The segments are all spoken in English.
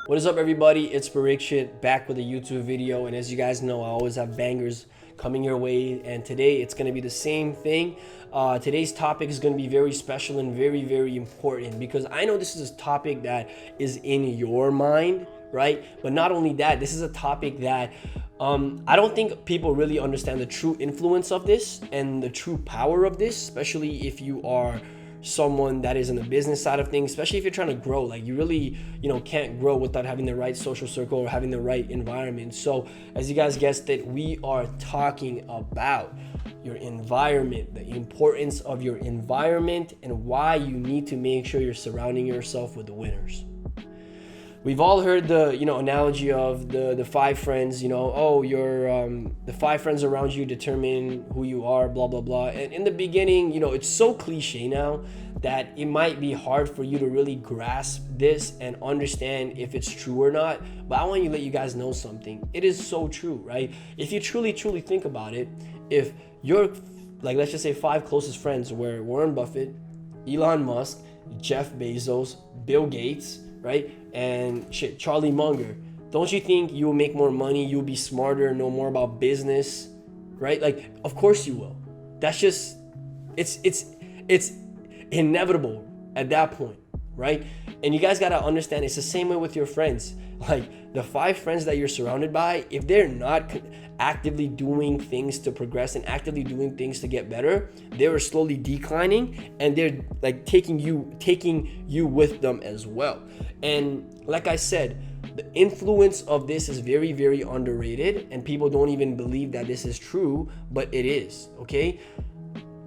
What is up, everybody? It's Parikshit back with a YouTube video, and as you guys know, I always have bangers coming your way, and today it's going to be the same thing. Today's topic is going to be very special and very, very important because I know this is a topic that is in your mind, right? But not only that, this is a topic that I don't think people really understand the true influence of this and the true power of this, especially if you are someone that is in the business side of things, especially if you're trying to grow. Like, you really, can't grow without having the right social circle or having the right environment. So as you guys guessed it, we are talking about your environment, the importance of your environment, and why you need to make sure you're surrounding yourself with the winners. We've all heard the analogy of the five friends. The five friends around you determine who you are, blah blah blah. And in the beginning, it's so cliche now that it might be hard for you to really grasp this and understand if it's true or not. But I want to let you guys know something. It is so true, right? If you truly think about it, if you're, like, let's just say five closest friends were Warren Buffett, Elon Musk, Jeff Bezos, Bill Gates, right? And Charlie Munger. Don't you think you will make more money? You'll be smarter, know more about business, right? Like, of course you will. That's just, it's inevitable at that point, right? And you guys gotta understand, it's the same way with your friends. Like, the five friends that you're surrounded by, if they're not actively doing things to progress and actively doing things to get better, they are slowly declining, and they're like taking you with them as well. And like I said, the influence of this is very, very underrated, and people don't even believe that this is true, but it is, okay?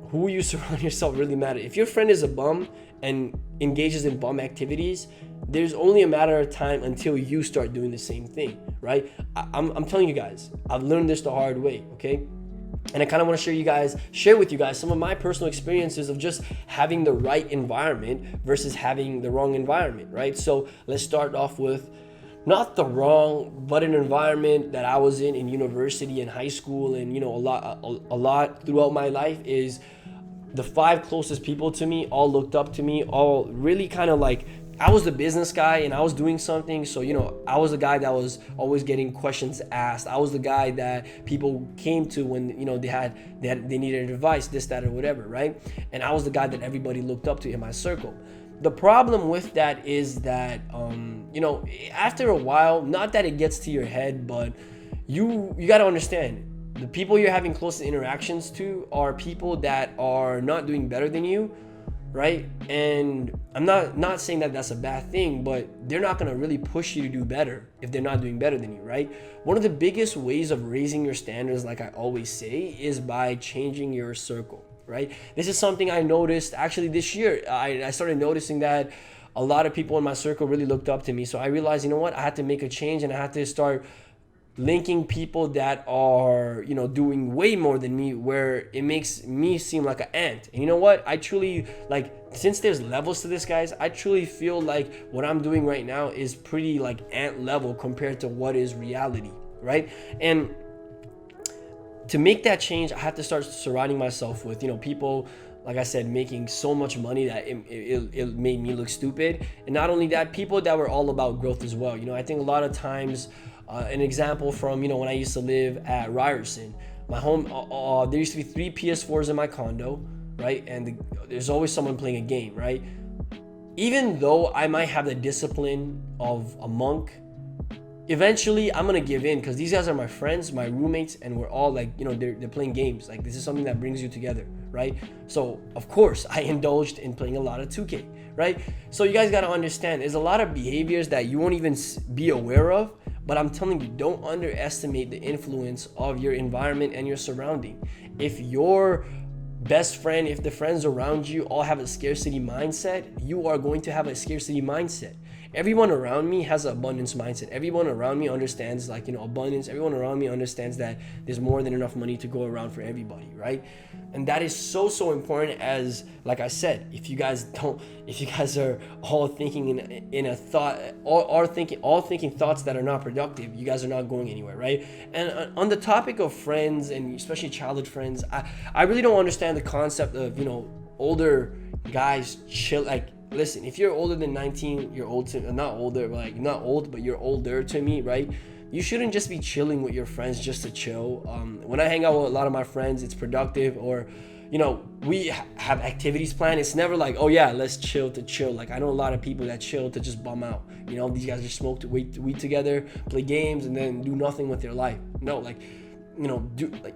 Who you surround yourself really matters. If your friend is a bum and engages in bum activities, there's only a matter of time until you start doing the same thing, right? I'm telling you guys, I've learned this the hard way, okay? And I kind of want to share with you guys some of my personal experiences of just having the right environment versus having the wrong environment, right? So let's start off with not the wrong, but an environment that I was in university and high school, and a lot throughout my life. Is the five closest people to me all looked up to me, all really kind of like, I was the business guy and I was doing something. So, I was the guy that was always getting questions asked. I was the guy that people came to when, they needed advice, this, that, or whatever, right? And I was the guy that everybody looked up to in my circle. The problem with that is that, after a while, not that it gets to your head, but you got to understand, the people you're having close interactions to are people that are not doing better than you, right? And I'm not saying that that's a bad thing, but they're not going to really push you to do better if they're not doing better than you, right? One of the biggest ways of raising your standards, like I always say, is by changing your circle, right? This is something I noticed actually this year. I started noticing that a lot of people in my circle really looked up to me. So I realized, I had to make a change, and I had to start linking people that are, doing way more than me, where it makes me seem like an ant. And you know what? I truly, like, since there's levels to this, guys, I truly feel like what I'm doing right now is pretty like ant level compared to what is reality, right? And to make that change, I have to start surrounding myself with, people, like I said, making so much money that it made me look stupid. And not only that, people that were all about growth as well. I think a lot of times, an example from, when I used to live at Ryerson, my home, there used to be 3 PS4s in my condo, right? And there's always someone playing a game, right? Even though I might have the discipline of a monk, eventually I'm gonna give in, because these guys are my friends, my roommates, and we're all like, they're playing games. Like, this is something that brings you together, right? So of course I indulged in playing a lot of 2K, right? So you guys gotta understand, there's a lot of behaviors that you won't even be aware of. But I'm telling you, don't underestimate the influence of your environment and your surrounding. If your best friend, if the friends around you all have a scarcity mindset, you are going to have a scarcity mindset. Everyone around me has an abundance mindset. Everyone around me understands, abundance. Everyone around me understands that there's more than enough money to go around for everybody, right? And that is so important. As like I said, if you guys are all thinking in a thought, all thinking thoughts that are not productive, you guys are not going anywhere, right? And on the topic of friends, and especially childhood friends, I really don't understand the concept of older guys chill, like listen, if you're older than 19, you're old to, not older, but like not old, but you're older to me, right? You shouldn't just be chilling with your friends just to chill. When I hang out with a lot of my friends, it's productive, or we have activities planned. It's never like, oh yeah, let's chill to chill. Like, I know a lot of people that chill to just bum out. These guys just smoke weed together, play games, and then do nothing with their life. No, like,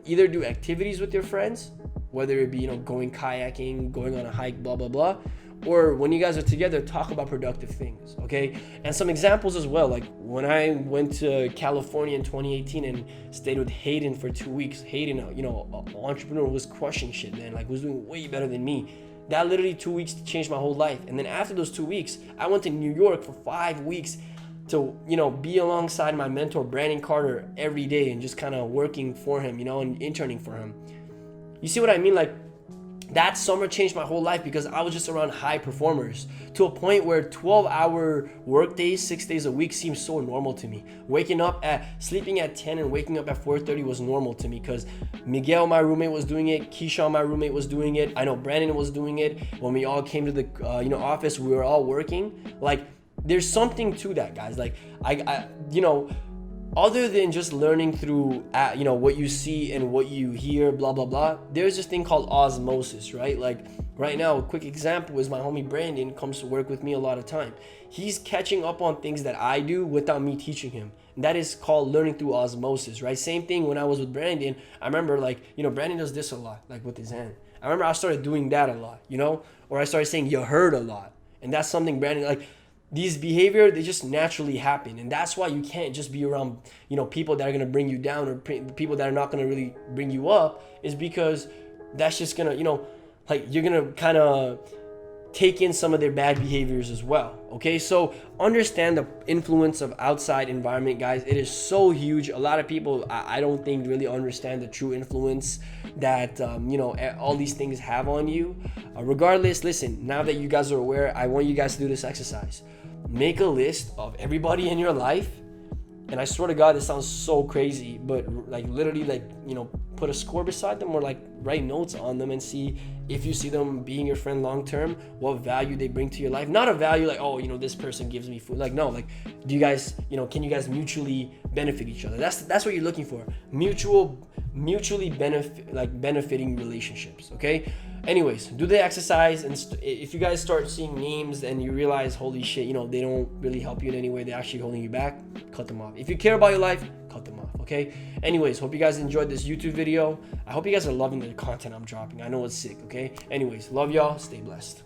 either do activities with your friends, whether it be going kayaking, going on a hike, blah blah blah, or when you guys are together, talk about productive things, okay? And some examples as well, like when I went to California in 2018 and stayed with Hayden for 2 weeks. Hayden, an entrepreneur, was crushing shit, man, like was doing way better than me. That literally 2 weeks changed my whole life. And then after those 2 weeks, I went to New York for 5 weeks to, be alongside my mentor, Brandon Carter, every day and just kind of working for him, and interning for him. You see what I mean? Like, that summer changed my whole life because I was just around high performers to a point where 12-hour work days, 6 days a week seemed so normal to me. Sleeping at 10 and waking up at 4:30 was normal to me because Miguel, my roommate, was doing it. Keyshawn, my roommate, was doing it. I know Brandon was doing it. When we all came to the office, we were all working. Like, there's something to that, guys. Like, other than just learning through what you see and what you hear, blah blah blah, there's this thing called osmosis, right? Like, right now, a quick example is my homie Brandon comes to work with me a lot of time. He's catching up on things that I do without me teaching him, and that is called learning through osmosis, right? Same thing when I was with Brandon. I remember, like, Brandon does this a lot, like with his hand. I remember I started doing that a lot, or I started saying "you heard" a lot, and that's something Brandon, like, these behavior, they just naturally happen. And that's why you can't just be around, people that are going to bring you down, or people that are not going to really bring you up, is because that's just going to, like, you're going to kind of take in some of their bad behaviors as well. Okay, so understand the influence of outside environment, guys. It is so huge. A lot of people, I don't think, really understand the true influence that all these things have on you. Regardless, listen, now that you guys are aware, I want you guys to do this exercise. Make a list of everybody in your life, and I swear to God, this sounds so crazy, but like, literally, like, put a score beside them, or like write notes on them, and see if you see them being your friend long term, what value they bring to your life. Not a value like, oh, this person gives me food. Like, no, like, do you guys, can you guys mutually benefit each other? That's what you're looking for. Mutually benefiting relationships. Okay. Anyways, do the exercise, and if you guys start seeing names and you realize, holy shit, they don't really help you in any way, they're actually holding you back, cut them off. If you care about your life, cut them off, okay? Anyways, hope you guys enjoyed this YouTube video. I hope you guys are loving the content I'm dropping. I know it's sick, okay? Anyways, love y'all. Stay blessed.